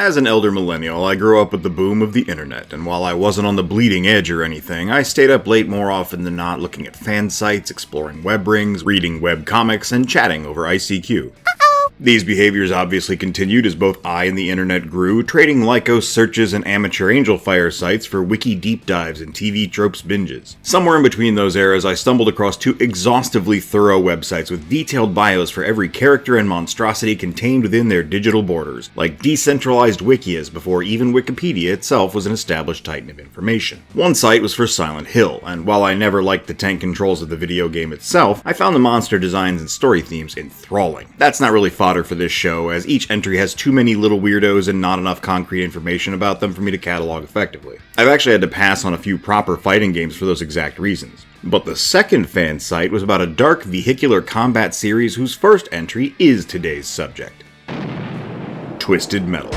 As an elder millennial, I grew up with the boom of the internet, and while I wasn't on the bleeding edge or anything, I stayed up late more often than not looking at fan sites, exploring web rings, reading web comics, and chatting over ICQ. These behaviors obviously continued as both I and the internet grew, trading Lycos searches and amateur angel fire sites for wiki deep dives and TV tropes binges. Somewhere in between those eras, I stumbled across two exhaustively thorough websites with detailed bios for every character and monstrosity contained within their digital borders, like decentralized wikias before even Wikipedia itself was an established titan of information. One site was for Silent Hill, and while I never liked the tank controls of the video game itself, I found the monster designs and story themes enthralling. That's not really fodder for this show, as each entry has too many little weirdos and not enough concrete information about them for me to catalog effectively. I've actually had to pass on a few proper fighting games for those exact reasons. But the second fan site was about a dark vehicular combat series whose first entry is today's subject. Twisted Metal.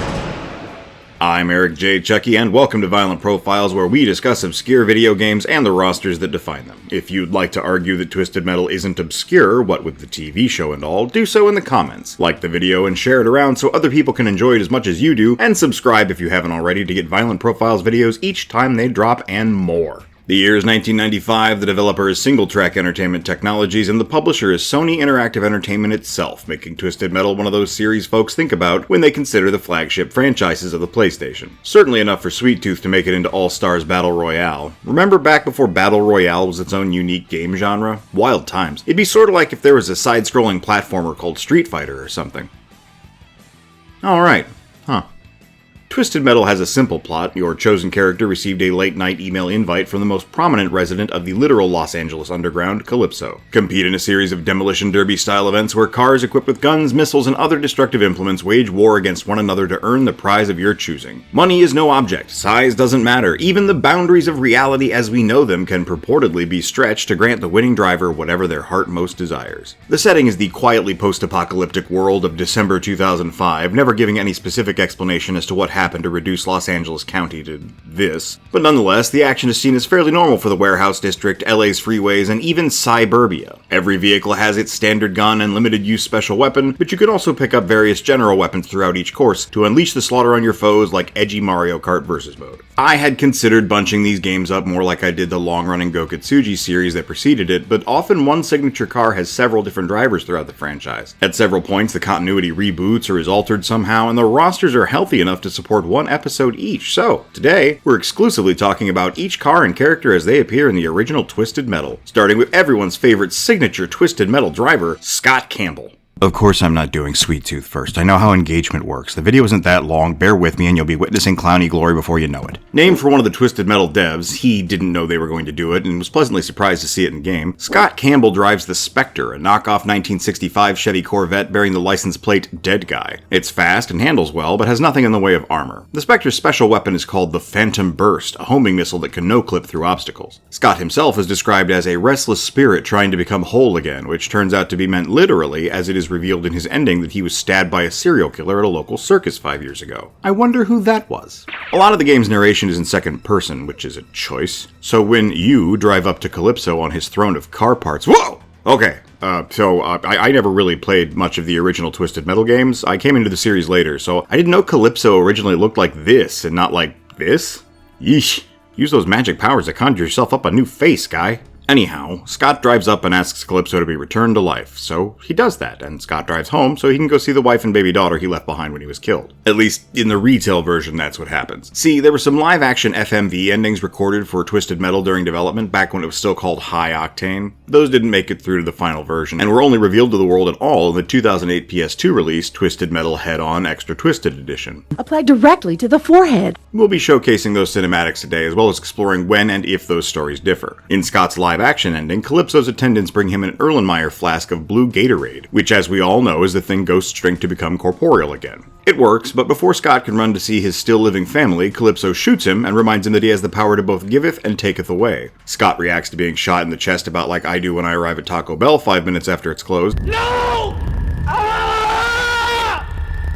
I'm Eric J. Chucky, and welcome to Violent Profiles, where we discuss obscure video games and the rosters that define them. If you'd like to argue that Twisted Metal isn't obscure, what with the TV show and all, do so in the comments. Like the video and share it around so other people can enjoy it as much as you do, and subscribe if you haven't already to get Violent Profiles videos each time they drop and more. The year is 1995, the developer is Single Track Entertainment Technologies, and the publisher is Sony Interactive Entertainment itself, making Twisted Metal one of those series folks think about when they consider the flagship franchises of the PlayStation. Certainly enough for Sweet Tooth to make it into All-Stars Battle Royale. Remember back before Battle Royale was its own unique game genre? Wild times. It'd be sort of like if there was a side-scrolling platformer called Street Fighter or something. Alright, Twisted Metal has a simple plot. Your chosen character received a late-night email invite from the most prominent resident of the literal Los Angeles underground, Calypso. Compete in a series of demolition derby-style events where cars equipped with guns, missiles, and other destructive implements wage war against one another to earn the prize of your choosing. Money is no object. Size doesn't matter. Even the boundaries of reality as we know them can purportedly be stretched to grant the winning driver whatever their heart most desires. The setting is the quietly post-apocalyptic world of December 2005, never giving any specific explanation as to what happened to reduce Los Angeles County to this. But nonetheless, the action is seen as fairly normal for the warehouse district, LA's freeways, and even cyburbia. Every vehicle has its standard gun and limited use special weapon, but you can also pick up various general weapons throughout each course to unleash the slaughter on your foes like edgy Mario Kart Versus mode. I had considered bunching these games up more like I did the long-running Gokatsuji series that preceded it, but often one signature car has several different drivers throughout the franchise. At several points, the continuity reboots or is altered somehow, and the rosters are healthy enough to support one episode each. So, today, we're exclusively talking about each car and character as they appear in the original Twisted Metal, starting with everyone's favorite signature Twisted Metal driver, Scott Campbell. Of course I'm not doing Sweet Tooth first. I know how engagement works. The video isn't that long, bear with me and you'll be witnessing clowny glory before you know it. Named for one of the Twisted Metal devs, he didn't know they were going to do it and was pleasantly surprised to see it in game. Scott Campbell drives the Spectre, a knockoff 1965 Chevy Corvette bearing the license plate Dead Guy. It's fast and handles well, but has nothing in the way of armor. The Spectre's special weapon is called the Phantom Burst, a homing missile that can no-clip through obstacles. Scott himself is described as a restless spirit trying to become whole again, which turns out to be meant literally, as it is revealed in his ending that he was stabbed by a serial killer at a local circus 5 years ago. I wonder who that was. A lot of the game's narration is in second person, which is a choice. So when you drive up to Calypso on his throne of car parts, whoa! Okay, I never really played much of the original Twisted Metal games. I came into the series later, so I didn't know Calypso originally looked like this and not like this. Yeesh. Use those magic powers to conjure yourself up a new face, guy. Anyhow, Scott drives up and asks Calypso to be returned to life, so he does that, and Scott drives home so he can go see the wife and baby daughter he left behind when he was killed. At least, in the retail version, that's what happens. See, there were some live-action FMV endings recorded for Twisted Metal during development, back when it was still called High Octane. Those didn't make it through to the final version, and were only revealed to the world at all in the 2008 PS2 release, Twisted Metal Head-On Extra Twisted Edition. Applied directly to the forehead. We'll be showcasing those cinematics today, as well as exploring when and if those stories differ. In Scott's live-action ending, Calypso's attendants bring him an Erlenmeyer flask of blue Gatorade, which as we all know is the thing ghosts drink to become corporeal again. It works, but before Scott can run to see his still-living family, Calypso shoots him and reminds him that he has the power to both giveth and taketh away. Scott reacts to being shot in the chest about like I do when I arrive at Taco Bell 5 minutes after it's closed. No!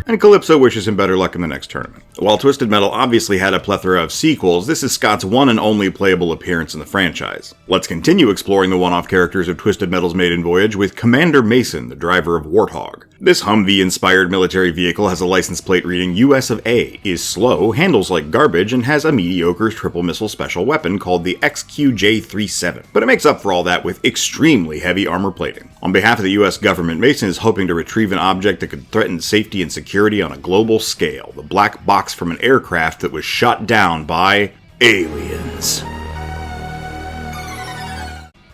And Calypso wishes him better luck in the next tournament. While Twisted Metal obviously had a plethora of sequels, this is Scott's one and only playable appearance in the franchise. Let's continue exploring the one-off characters of Twisted Metal's maiden voyage with Commander Mason, the driver of Warthog. This Humvee-inspired military vehicle has a license plate reading US of A, is slow, handles like garbage, and has a mediocre triple missile special weapon called the XQJ-37. But it makes up for all that with extremely heavy armor plating. On behalf of the US government, Mason is hoping to retrieve an object that could threaten safety and security on a global scale, the black box from an aircraft that was shot down by aliens.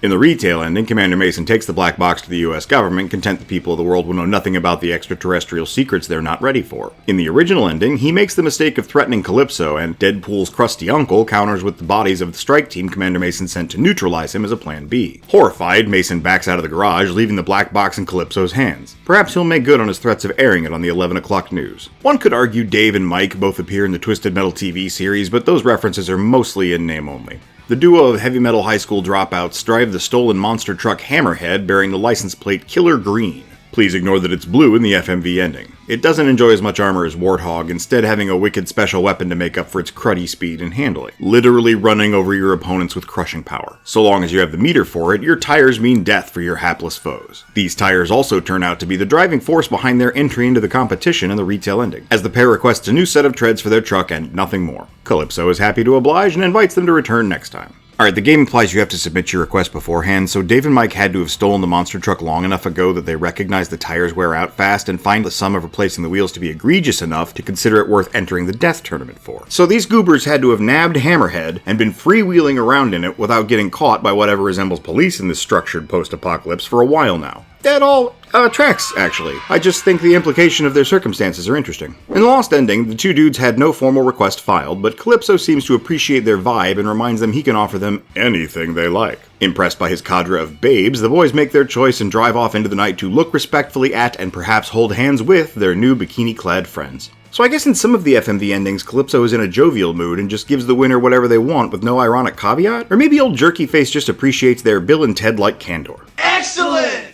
In the retail ending, Commander Mason takes the black box to the US government, content the people of the world will know nothing about the extraterrestrial secrets they're not ready for. In the original ending, he makes the mistake of threatening Calypso, and Deadpool's crusty uncle counters with the bodies of the strike team Commander Mason sent to neutralize him as a plan B. Horrified, Mason backs out of the garage, leaving the black box in Calypso's hands. Perhaps he'll make good on his threats of airing it on the 11 o'clock news. One could argue Dave and Mike both appear in the Twisted Metal TV series, but those references are mostly in name only. The duo of heavy metal high school dropouts drive the stolen monster truck Hammerhead bearing the license plate Killer Green. Please ignore that it's blue in the FMV ending. It doesn't enjoy as much armor as Warthog, instead having a wicked special weapon to make up for its cruddy speed and handling, literally running over your opponents with crushing power. So long as you have the meter for it, your tires mean death for your hapless foes. These tires also turn out to be the driving force behind their entry into the competition in the retail ending, as the pair requests a new set of treads for their truck and nothing more. Calypso is happy to oblige and invites them to return next time. Alright, the game implies you have to submit your request beforehand, so Dave and Mike had to have stolen the monster truck long enough ago that they recognize the tires wear out fast and find the sum of replacing the wheels to be egregious enough to consider it worth entering the death tournament for. So these goobers had to have nabbed Hammerhead and been freewheeling around in it without getting caught by whatever resembles police in this structured post-apocalypse for a while now. That all tracks, actually. I just think the implication of their circumstances are interesting. In the Lost ending, the two dudes had no formal request filed, but Calypso seems to appreciate their vibe and reminds them he can offer them anything they like. Impressed by his cadre of babes, the boys make their choice and drive off into the night to look respectfully at and perhaps hold hands with their new bikini-clad friends. So I guess in some of the FMV endings, Calypso is in a jovial mood and just gives the winner whatever they want with no ironic caveat? Or maybe old Jerky Face just appreciates their Bill and Ted-like candor. Excellent!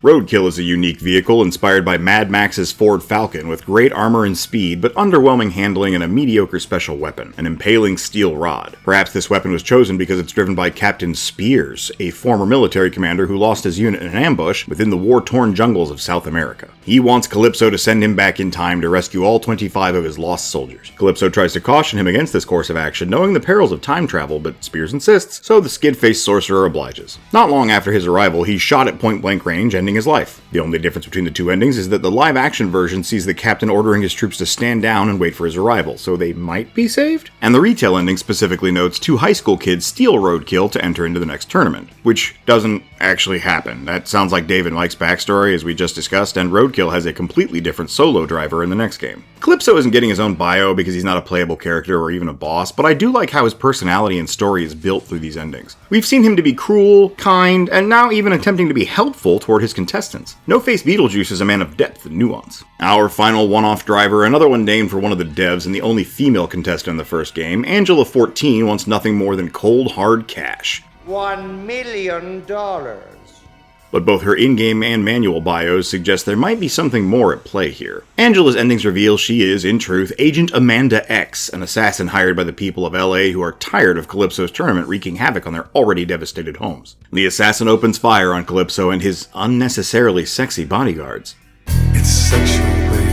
Roadkill is a unique vehicle inspired by Mad Max's Ford Falcon with great armor and speed, but underwhelming handling and a mediocre special weapon, an impaling steel rod. Perhaps this weapon was chosen because it's driven by Captain Spears, a former military commander who lost his unit in an ambush within the war-torn jungles of South America. He wants Calypso to send him back in time to rescue all 25 of his lost soldiers. Calypso tries to caution him against this course of action, knowing the perils of time travel, but Spears insists, so the skid-faced sorcerer obliges. Not long after his arrival, he's shot at point-blank range, ending his life. The only difference between the two endings is that the live-action version sees the captain ordering his troops to stand down and wait for his arrival, so they might be saved? And the retail ending specifically notes two high school kids steal Roadkill to enter into the next tournament, which doesn't actually happen. That sounds like Dave and Mike's backstory, as we just discussed, and Roadkill has a completely different solo driver in the next game. Calypso isn't getting his own bio because he's not a playable character or even a boss, but I do like how his personality and story is built through these endings. We've seen him to be cruel, kind, and now even attempting to be helpful toward his contestants. No-Face Beetlejuice is a man of depth and nuance. Our final one-off driver, another one named for one of the devs and the only female contestant in the first game, Angela Fortin wants nothing more than cold, hard cash. $1 million. But both her in-game and manual bios suggest there might be something more at play here. Angela's endings reveal she is, in truth, Agent Amanda X, an assassin hired by the people of LA who are tired of Calypso's tournament wreaking havoc on their already devastated homes. The assassin opens fire on Calypso and his unnecessarily sexy bodyguards. It's sexual, baby.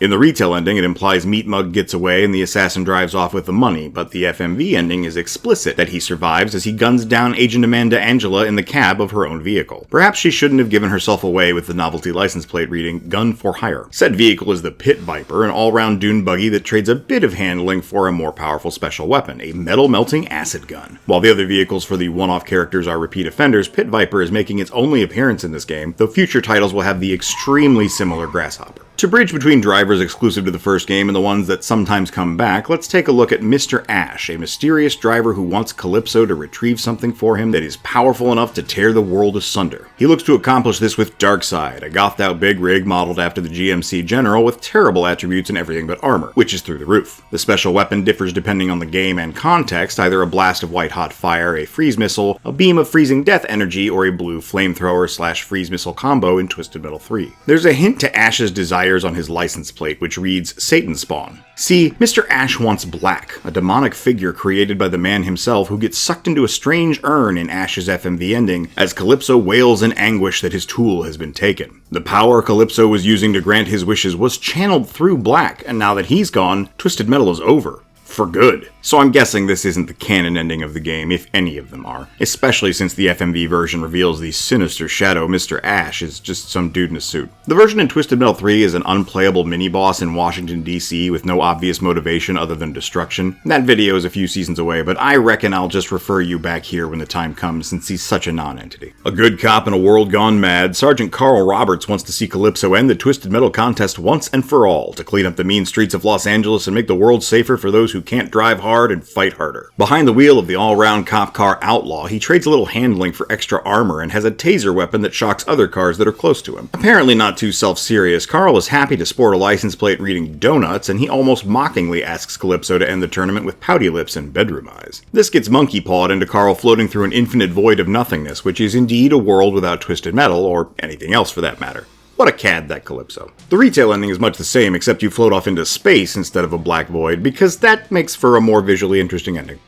In the retail ending, it implies Meat Mug gets away and the assassin drives off with the money, but the FMV ending is explicit that he survives as he guns down Agent Amanda Angela in the cab of her own vehicle. Perhaps she shouldn't have given herself away with the novelty license plate reading Gun for Hire. Said vehicle is the Pit Viper, an all-round dune buggy that trades a bit of handling for a more powerful special weapon, a metal-melting acid gun. While the other vehicles for the one-off characters are repeat offenders, Pit Viper is making its only appearance in this game, though future titles will have the extremely similar Grasshopper. To bridge between drivers exclusive to the first game and the ones that sometimes come back, let's take a look at Mr. Ash, a mysterious driver who wants Calypso to retrieve something for him that is powerful enough to tear the world asunder. He looks to accomplish this with Darkseid, a gothed-out big rig modeled after the GMC General with terrible attributes and everything but armor, which is through the roof. The special weapon differs depending on the game and context, either a blast of white-hot fire, a freeze missile, a beam of freezing death energy, or a blue flamethrower/freeze missile combo in Twisted Metal 3. There's a hint to Ash's desire wires on his license plate, which reads Satan Spawn. See, Mr. Ash wants Black, a demonic figure created by the man himself who gets sucked into a strange urn in Ash's FMV ending as Calypso wails in anguish that his tool has been taken. The power Calypso was using to grant his wishes was channeled through Black, and now that he's gone, Twisted Metal is over. For good. So I'm guessing this isn't the canon ending of the game, if any of them are. Especially since the FMV version reveals the sinister shadow Mr. Ash is just some dude in a suit. The version in Twisted Metal 3 is an unplayable mini-boss in Washington, D.C. with no obvious motivation other than destruction. That video is a few seasons away, but I reckon I'll just refer you back here when the time comes since he's such a non-entity. A good cop in a world gone mad, Sergeant Carl Roberts wants to see Calypso end the Twisted Metal contest once and for all to clean up the mean streets of Los Angeles and make the world safer for those who can't drive hard and fight harder. Behind the wheel of the all-round cop car Outlaw, he trades a little handling for extra armor and has a taser weapon that shocks other cars that are close to him. Apparently not too self-serious, Carl is happy to sport a license plate reading Donuts, and he almost mockingly asks Calypso to end the tournament with pouty lips and bedroom eyes. This gets monkey-pawed into Carl floating through an infinite void of nothingness, which is indeed a world without Twisted Metal, or anything else for that matter. What a cad, that Calypso. The retail ending is much the same, except you float off into space instead of a black void, because that makes for a more visually interesting ending.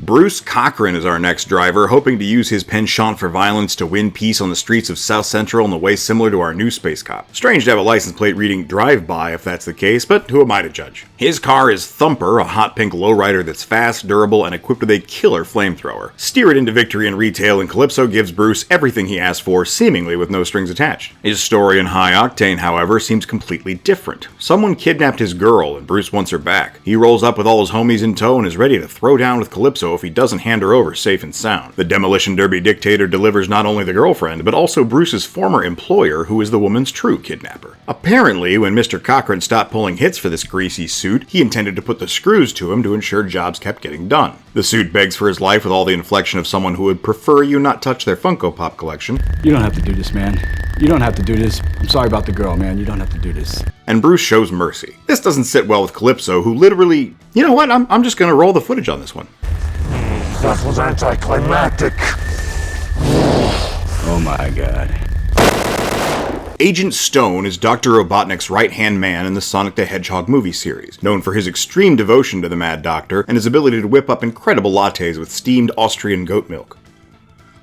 Bruce Cochran is our next driver, hoping to use his penchant for violence to win peace on the streets of South Central in a way similar to our new space cop. Strange to have a license plate reading drive-by if that's the case, but who am I to judge? His car is Thumper, a hot pink lowrider that's fast, durable, and equipped with a killer flamethrower. Steer it into victory in retail, and Calypso gives Bruce everything he asked for, seemingly with no strings attached. His story in High Octane, however, seems completely different. Someone kidnapped his girl, and Bruce wants her back. He rolls up with all his homies in tow and is ready to throw down with Calypso if he doesn't hand her over safe and sound. The Demolition Derby dictator delivers not only the girlfriend, but also Bruce's former employer, who is the woman's true kidnapper. Apparently, when Mr. Cochran stopped pulling hits for this greasy suit, he intended to put the screws to him to ensure jobs kept getting done. The suit begs for his life with all the inflection of someone who would prefer you not touch their Funko Pop collection. You don't have to do this, man. You don't have to do this. I'm sorry about the girl, man. You don't have to do this. And Bruce shows mercy. This doesn't sit well with Calypso, who literally, you know what, I'm just gonna roll the footage on this one. That was anticlimactic. Oh my god. Agent Stone is Dr. Robotnik's right-hand man in the Sonic the Hedgehog movie series, known for his extreme devotion to the Mad Doctor and his ability to whip up incredible lattes with steamed Austrian goat milk.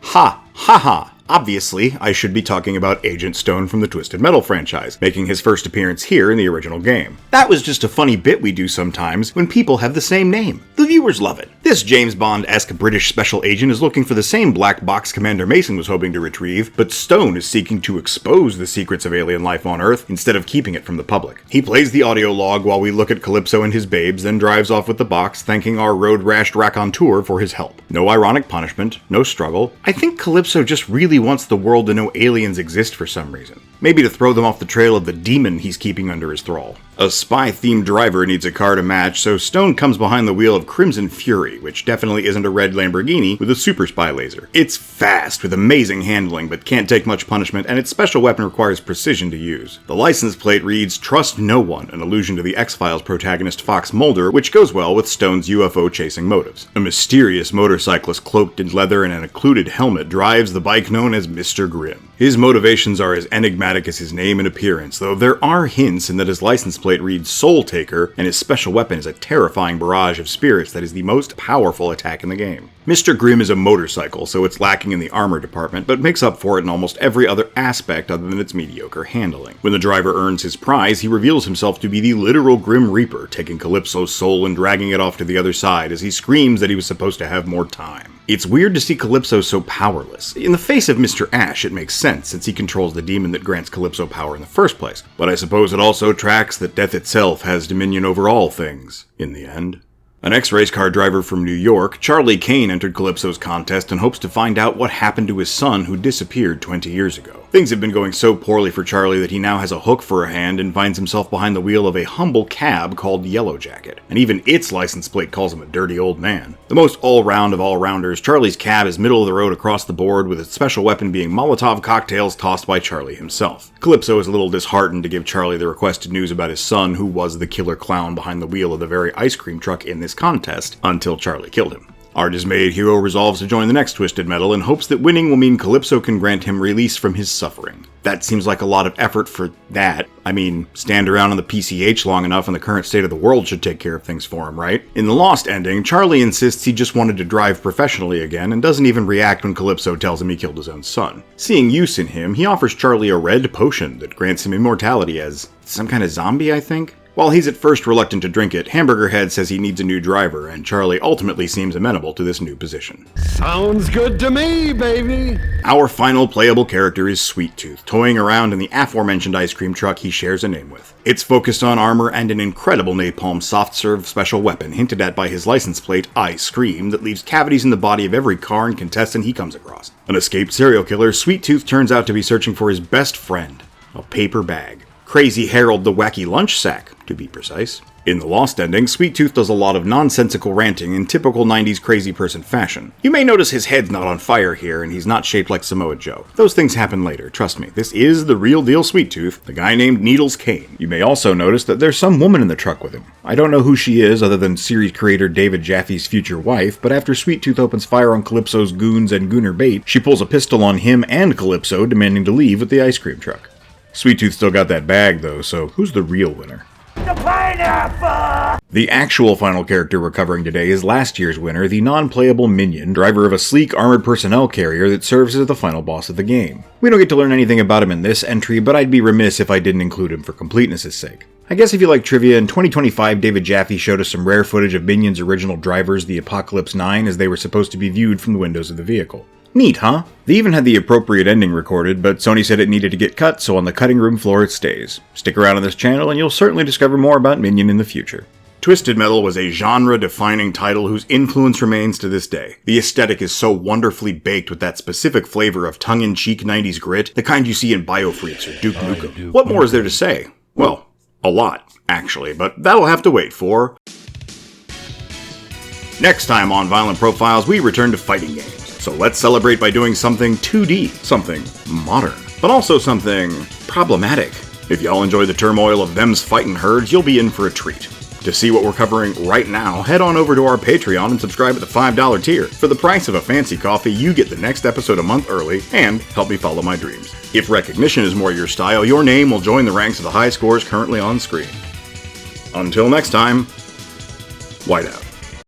Ha! Ha ha! Obviously, I should be talking about Agent Stone from the Twisted Metal franchise, making his first appearance here in the original game. That was just a funny bit we do sometimes when people have the same name. The viewers love it. This James Bond-esque British special agent is looking for the same black box Commander Mason was hoping to retrieve, but Stone is seeking to expose the secrets of alien life on Earth instead of keeping it from the public. He plays the audio log while we look at Calypso and his babes, then drives off with the box, thanking our road-rashed raconteur for his help. No ironic punishment, no struggle. I think Calypso just really wants the world to know aliens exist for some reason. Maybe to throw them off the trail of the demon he's keeping under his thrall. A spy-themed driver needs a car to match, so Stone comes behind the wheel of Crimson Fury, which definitely isn't a red Lamborghini with a super spy laser. It's fast, with amazing handling, but can't take much punishment, and its special weapon requires precision to use. The license plate reads, "Trust no one," an allusion to the X-Files protagonist Fox Mulder, which goes well with Stone's UFO-chasing motives. A mysterious motorcyclist cloaked in leather and an occluded helmet drives the bike known as Mr. Grimm. His motivations are as enigmatic as his name and appearance, though there are hints in that his license plate reads Soul Taker, and his special weapon is a terrifying barrage of spirits that is the most powerful attack in the game. Mr. Grimm is a motorcycle, so it's lacking in the armor department, but makes up for it in almost every other aspect other than its mediocre handling. When the driver earns his prize, he reveals himself to be the literal Grim Reaper, taking Calypso's soul and dragging it off to the other side as he screams that he was supposed to have more time. It's weird to see Calypso so powerless. In the face of Mr. Ash, it makes sense, since he controls the demon that grants Calypso power in the first place. But I suppose it also tracks that death itself has dominion over all things, in the end. An ex-race car driver from New York, Charlie Kane entered Calypso's contest and hopes to find out what happened to his son who disappeared 20 years ago. Things have been going so poorly for Charlie that he now has a hook for a hand and finds himself behind the wheel of a humble cab called Yellow Jacket, and even its license plate calls him a dirty old man. The most all-round of all-rounders, Charlie's cab is middle of the road across the board, with its special weapon being Molotov cocktails tossed by Charlie himself. Calypso is a little disheartened to give Charlie the requested news about his son, who was the killer clown behind the wheel of the very ice cream truck in this contest, until Charlie killed him. Our dismayed hero resolves to join the next Twisted Metal and hopes that winning will mean Calypso can grant him release from his suffering. that seems like a lot of effort for that. I mean, stand around on the PCH long enough and the current state of the world should take care of things for him, right? In the Lost ending, Charlie insists he just wanted to drive professionally again and doesn't even react when Calypso tells him he killed his own son. Seeing use in him, he offers Charlie a red potion that grants him immortality as some kind of zombie, I think? While he's at first reluctant to drink it, Hamburgerhead says he needs a new driver, and Charlie ultimately seems amenable to this new position. Sounds good to me, baby! Our final playable character is Sweet Tooth, toying around in the aforementioned ice cream truck he shares a name with. It's focused on armor and an incredible napalm soft-serve special weapon hinted at by his license plate, I Scream, that leaves cavities in the body of every car and contestant he comes across. An escaped serial killer, Sweet Tooth turns out to be searching for his best friend, a paper bag. Crazy Harold the Wacky Lunch Sack, to be precise. In the Lost ending, Sweet Tooth does a lot of nonsensical ranting in typical 90s crazy person fashion. You may notice his head's not on fire here, and he's not shaped like Samoa Joe. Those things happen later, trust me. This is the real deal Sweet Tooth, the guy named Needles Kane. You may also notice that there's some woman in the truck with him. I don't know who she is other than series creator David Jaffe's future wife, but after Sweet Tooth opens fire on Calypso's goons and Gooner bait, she pulls a pistol on him and Calypso, demanding to leave with the ice cream truck. Sweet Tooth still got that bag, though, so who's the real winner? The pineapple! The actual final character we're covering today is last year's winner, the non-playable Minion, driver of a sleek armored personnel carrier that serves as the final boss of the game. We don't get to learn anything about him in this entry, but I'd be remiss if I didn't include him for completeness' sake. I guess if you like trivia, in 2025 David Jaffe showed us some rare footage of Minion's original drivers, the Apocalypse 9, as they were supposed to be viewed from the windows of the vehicle. Neat, huh? They even had the appropriate ending recorded, but Sony said it needed to get cut, so on the cutting room floor it stays. Stick around on this channel and you'll certainly discover more about Minion in the future. Twisted Metal was a genre-defining title whose influence remains to this day. The aesthetic is so wonderfully baked with that specific flavor of tongue-in-cheek 90s grit, the kind you see in Biofreaks or Duke Nukem. What more is there to say? Well, a lot, actually, but that'll have to wait for... Next time on Violent Profiles, we return to fighting games. So let's celebrate by doing something 2D, something modern, but also something problematic. If y'all enjoy the turmoil of them's fightin' herds, you'll be in for a treat. To see what we're covering right now, head on over to our Patreon and subscribe at the $5 tier. For the price of a fancy coffee, you get the next episode a month early and help me follow my dreams. If recognition is more your style, your name will join the ranks of the high scores currently on screen. Until next time, white out.